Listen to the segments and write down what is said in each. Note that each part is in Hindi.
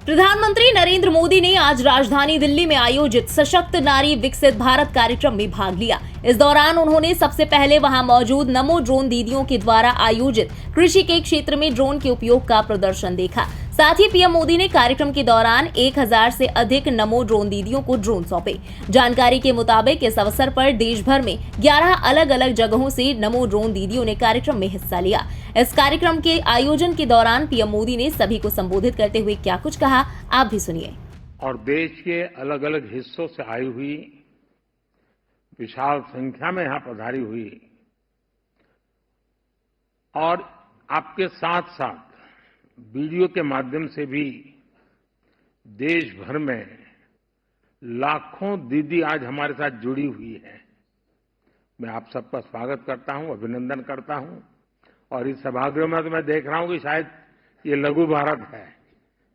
प्रधानमंत्री नरेंद्र मोदी ने आज राजधानी दिल्ली में आयोजित सशक्त नारी विकसित भारत कार्यक्रम में भाग लिया। इस दौरान उन्होंने सबसे पहले वहां मौजूद नमो ड्रोन दीदियों के द्वारा आयोजित कृषि के क्षेत्र में ड्रोन के उपयोग का प्रदर्शन देखा। साथ ही पीएम मोदी ने कार्यक्रम के दौरान 1000 से अधिक नमो ड्रोन दीदियों को ड्रोन सौंपे। जानकारी के मुताबिक इस अवसर पर देश भर में 11 अलग अलग जगहों से नमो ड्रोन दीदियों ने कार्यक्रम में हिस्सा लिया। इस कार्यक्रम के आयोजन के दौरान पीएम मोदी ने सभी को संबोधित करते हुए क्या कुछ कहा, आप भी सुनिए। और देश के अलग अलग हिस्सों से आई हुई विशाल संख्या में यहां पधारी हुई और आपके साथ साथ वीडियो के माध्यम से भी देश भर में लाखों दीदी आज हमारे साथ जुड़ी हुई है। मैं आप सबका स्वागत करता हूं, अभिनंदन करता हूं। और इस सभागृह में तो मैं देख रहा हूं कि शायद ये लघु भारत है।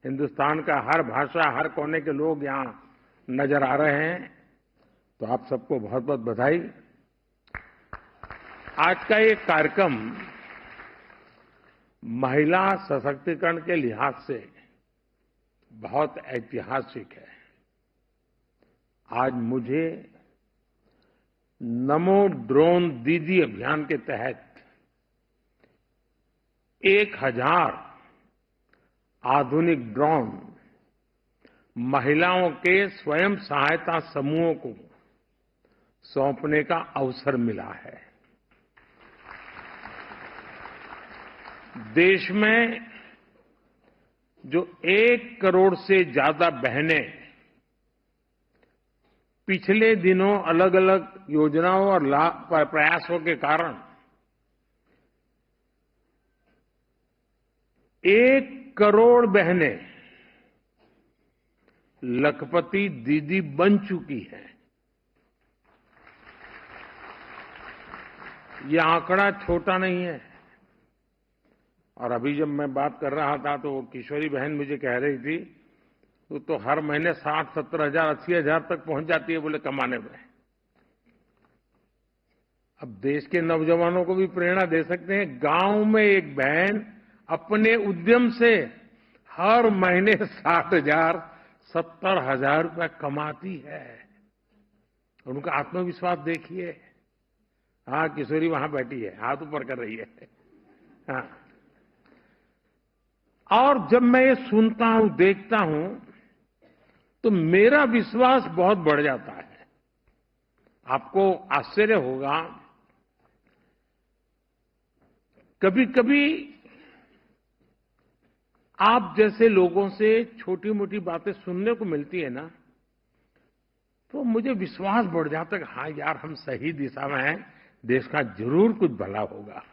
हिंदुस्तान का हर भाषा, हर कोने के लोग यहां नजर आ रहे हैं। तो आप सबको बहुत बहुत बधाई। आज का ये कार्यक्रम महिला सशक्तिकरण के लिहाज से बहुत ऐतिहासिक है। आज मुझे नमो ड्रोन दीदी अभियान के तहत 1000 आधुनिक ड्रोन महिलाओं के स्वयं सहायता समूहों को सौंपने का अवसर मिला है। देश में जो 1 करोड़ से ज्यादा बहनें पिछले दिनों अलग अलग योजनाओं और प्रयासों के कारण 1 करोड़ बहनें लखपति दीदी बन चुकी हैं। यह आंकड़ा छोटा नहीं है। और अभी जब मैं बात कर रहा था तो किशोरी बहन मुझे कह रही थी तो हर महीने 60-70 हजार 80 हजार तक पहुंच जाती है बोले कमाने में। अब देश के नौजवानों को भी प्रेरणा दे सकते हैं। गांव में एक बहन अपने उद्यम से हर महीने 60,000 70,000 रुपए कमाती है। उनका आत्मविश्वास देखिए। हाँ, किशोरी वहां बैठी है, हाथ ऊपर कर रही है। हाँ। और जब मैं ये सुनता हूं, देखता हूं, तो मेरा विश्वास बहुत बढ़ जाता है। आपको आश्चर्य होगा, कभी कभी आप जैसे लोगों से छोटी मोटी बातें सुनने को मिलती है ना, तो मुझे विश्वास बढ़ जाता है कि हाँ यार, हम सही दिशा में हैं, देश का जरूर कुछ भला होगा।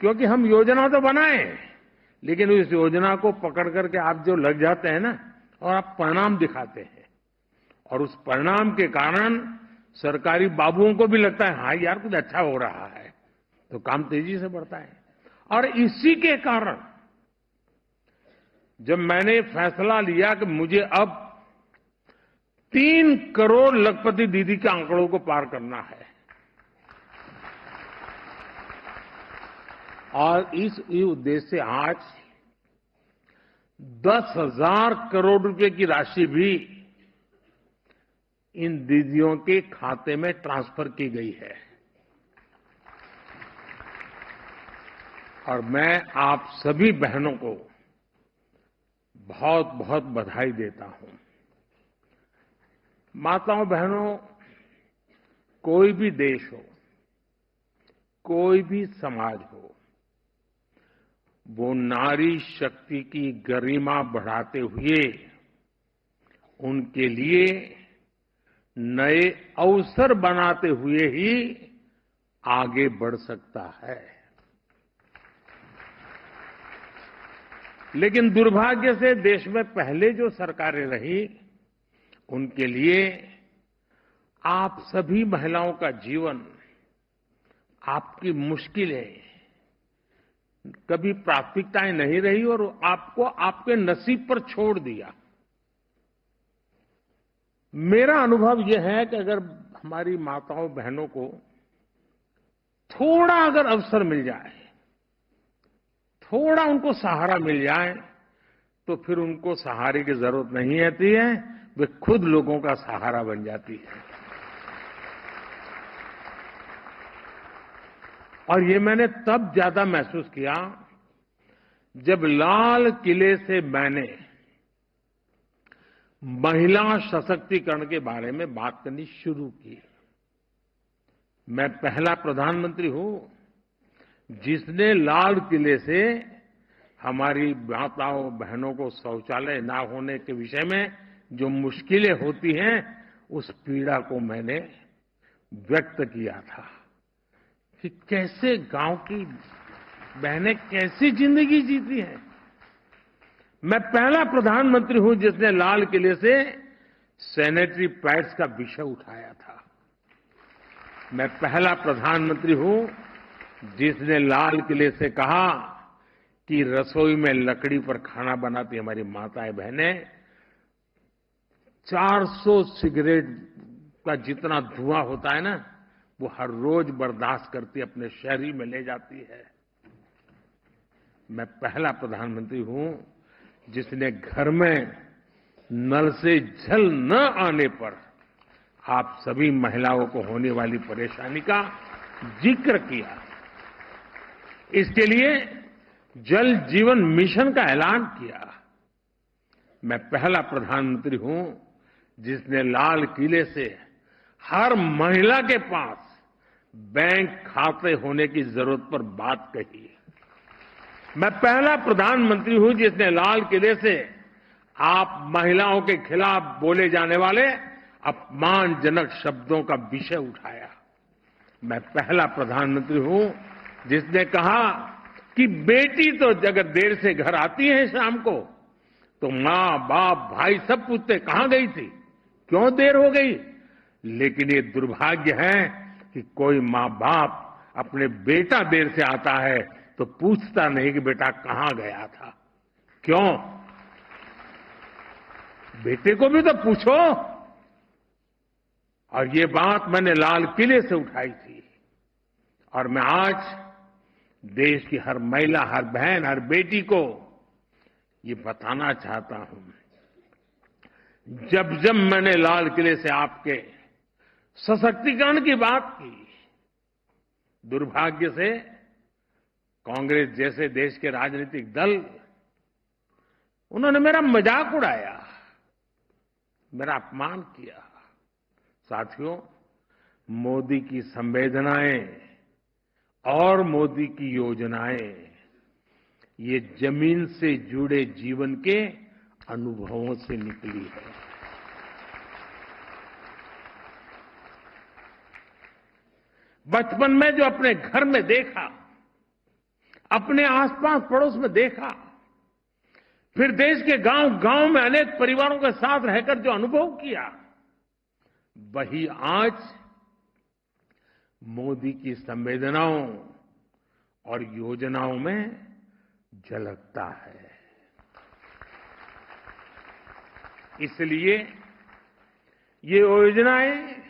क्योंकि हम योजना तो बनाए, लेकिन उस योजना को पकड़ करके आप जो लग जाते हैं ना, और आप परिणाम दिखाते हैं, और उस परिणाम के कारण सरकारी बाबुओं को भी लगता है हाँ यार कुछ अच्छा हो रहा है, तो काम तेजी से बढ़ता है। और इसी के कारण जब मैंने फैसला लिया कि मुझे अब 3 करोड़ लखपति दीदी के आंकड़ों को पार करना है, और इस उद्देश्य से आज 10,000 करोड़ रुपए की राशि भी इन दीदियों के खाते में ट्रांसफर की गई है। और मैं आप सभी बहनों को बहुत बहुत बधाई देता हूं। माताओं बहनों, कोई भी देश हो, कोई भी समाज हो, वो नारी शक्ति की गरिमा बढ़ाते हुए उनके लिए नए अवसर बनाते हुए ही आगे बढ़ सकता है। लेकिन दुर्भाग्य से देश में पहले जो सरकारें रही, उनके लिए आप सभी महिलाओं का जीवन, आपकी मुश्किलें कभी प्राथमिकताएं नहीं रही और आपको आपके नसीब पर छोड़ दिया। मेरा अनुभव यह है कि अगर हमारी माताओं बहनों को थोड़ा अगर अवसर मिल जाए, थोड़ा उनको सहारा मिल जाए तो फिर उनको सहारे की जरूरत नहीं रहती है, वे खुद लोगों का सहारा बन जाती है। और ये मैंने तब ज्यादा महसूस किया जब लाल किले से मैंने महिला सशक्तिकरण के बारे में बात करनी शुरू की। मैं पहला प्रधानमंत्री हूं जिसने लाल किले से हमारी माताओं बहनों को शौचालय ना होने के विषय में जो मुश्किलें होती हैं उस पीड़ा को मैंने व्यक्त किया था कि कैसे गांव की बहनें कैसी जिंदगी जीती हैं। मैं पहला प्रधानमंत्री हूं जिसने लाल किले से सैनिटरी पैड्स का विषय उठाया था। मैं पहला प्रधानमंत्री हूं जिसने लाल किले से कहा कि रसोई में लकड़ी पर खाना बनाती हमारी माताएं बहनें 400 सिगरेट का जितना धुआं होता है ना, वो हर रोज बर्दाश्त करती अपने शहरी में ले जाती है। मैं पहला प्रधानमंत्री हूं जिसने घर में नल से जल न आने पर आप सभी महिलाओं को होने वाली परेशानी का जिक्र किया। इसके लिए जल जीवन मिशन का ऐलान किया। मैं पहला प्रधानमंत्री हूं जिसने लाल किले से हर महिला के पास बैंक खाते होने की जरूरत पर बात कही। मैं पहला प्रधानमंत्री हूं जिसने लाल किले से आप महिलाओं के खिलाफ बोले जाने वाले अपमानजनक शब्दों का विषय उठाया। मैं पहला प्रधानमंत्री हूं जिसने कहा कि बेटी तो अगर देर से घर आती है शाम को तो मां बाप भाई सब पूछते कहां गई थी, क्यों देर हो गई। लेकिन ये दुर्भाग्य है कि कोई मां बाप अपने बेटा देर से आता है तो पूछता नहीं कि बेटा कहां गया था। क्यों? बेटे को भी तो पूछो। और ये बात मैंने लाल किले से उठाई थी और मैं आज देश की हर महिला, हर बहन, हर बेटी को ये बताना चाहता हूं। जब जब मैंने लाल किले से आपके सशक्तिकरण की बात की, दुर्भाग्य से कांग्रेस जैसे देश के राजनीतिक दल उन्होंने मेरा मजाक उड़ाया, मेरा अपमान किया। साथियों, मोदी की संवेदनाएं और मोदी की योजनाएं ये जमीन से जुड़े जीवन के अनुभवों से निकली है। बचपन में जो अपने घर में देखा, अपने आसपास पड़ोस में देखा, फिर देश के गांव-गांव में अनेक परिवारों के साथ रहकर जो अनुभव किया, वही आज मोदी की संवेदनाओं और योजनाओं में झलकता है। इसलिए ये योजनाएं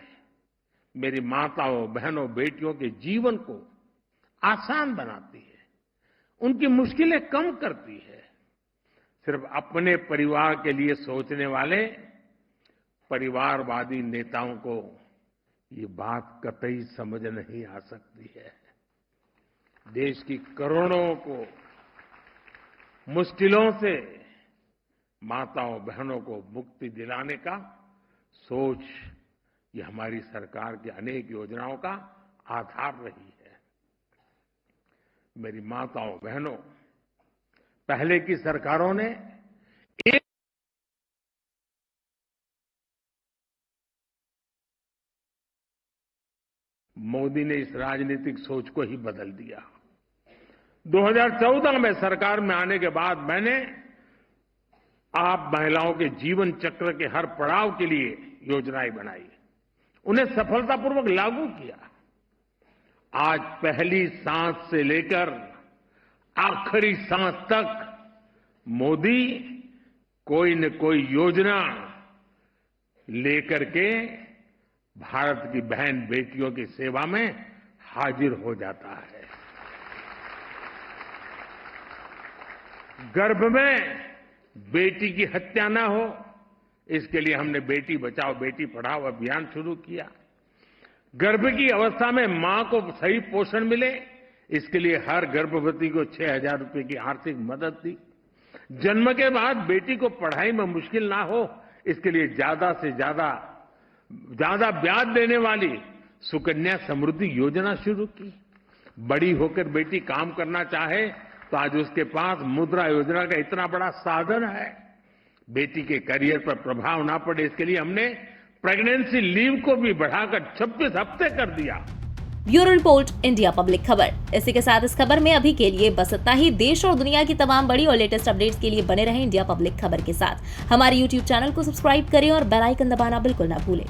मेरी माताओं, बहनों, बेटियों के जीवन को आसान बनाती है, उनकी मुश्किलें कम करती है। सिर्फ अपने परिवार के लिए सोचने वाले परिवारवादी नेताओं को ये बात कतई समझ नहीं आ सकती है। देश की करोड़ों को मुश्किलों से माताओं बहनों को मुक्ति दिलाने का सोच ये हमारी सरकार की अनेक योजनाओं का आधार रही है। मेरी माताओं बहनों, पहले की सरकारों ने एक मोदी ने इस राजनीतिक सोच को ही बदल दिया। 2014 में सरकार में आने के बाद मैंने आप महिलाओं के जीवन चक्र के हर पड़ाव के लिए योजनाएं बनाई, उन्हें सफलतापूर्वक लागू किया। आज पहली सांस से लेकर आखिरी सांस तक मोदी कोई न कोई योजना लेकर के भारत की बहन बेटियों की सेवा में हाजिर हो जाता है। गर्भ में बेटी की हत्या न हो, इसके लिए हमने बेटी बचाओ बेटी पढ़ाओ अभियान शुरू किया। गर्भ की अवस्था में मां को सही पोषण मिले, इसके लिए हर गर्भवती को 6,000 रुपए की आर्थिक मदद दी। जन्म के बाद बेटी को पढ़ाई में मुश्किल ना हो, इसके लिए ज्यादा से ज्यादा ब्याज देने वाली सुकन्या समृद्धि योजना शुरू की। बड़ी होकर बेटी काम करना चाहे तो आज उसके पास मुद्रा योजना का इतना बड़ा साधन है। बेटी के करियर पर प्रभाव ना पड़े, इसके लिए हमने प्रेगनेंसी लीव को भी बढ़ाकर 26 हफ्ते कर दिया। ब्यूरो रिपोर्ट, इंडिया पब्लिक खबर। इसी के साथ इस खबर में अभी के लिए बस इतना ही। देश और दुनिया की तमाम बड़ी और लेटेस्ट अपडेट्स के लिए बने रहें इंडिया पब्लिक खबर के साथ। हमारे YouTube चैनल को सब्सक्राइब करें और बेल आइकन दबाना बिल्कुल ना भूलें।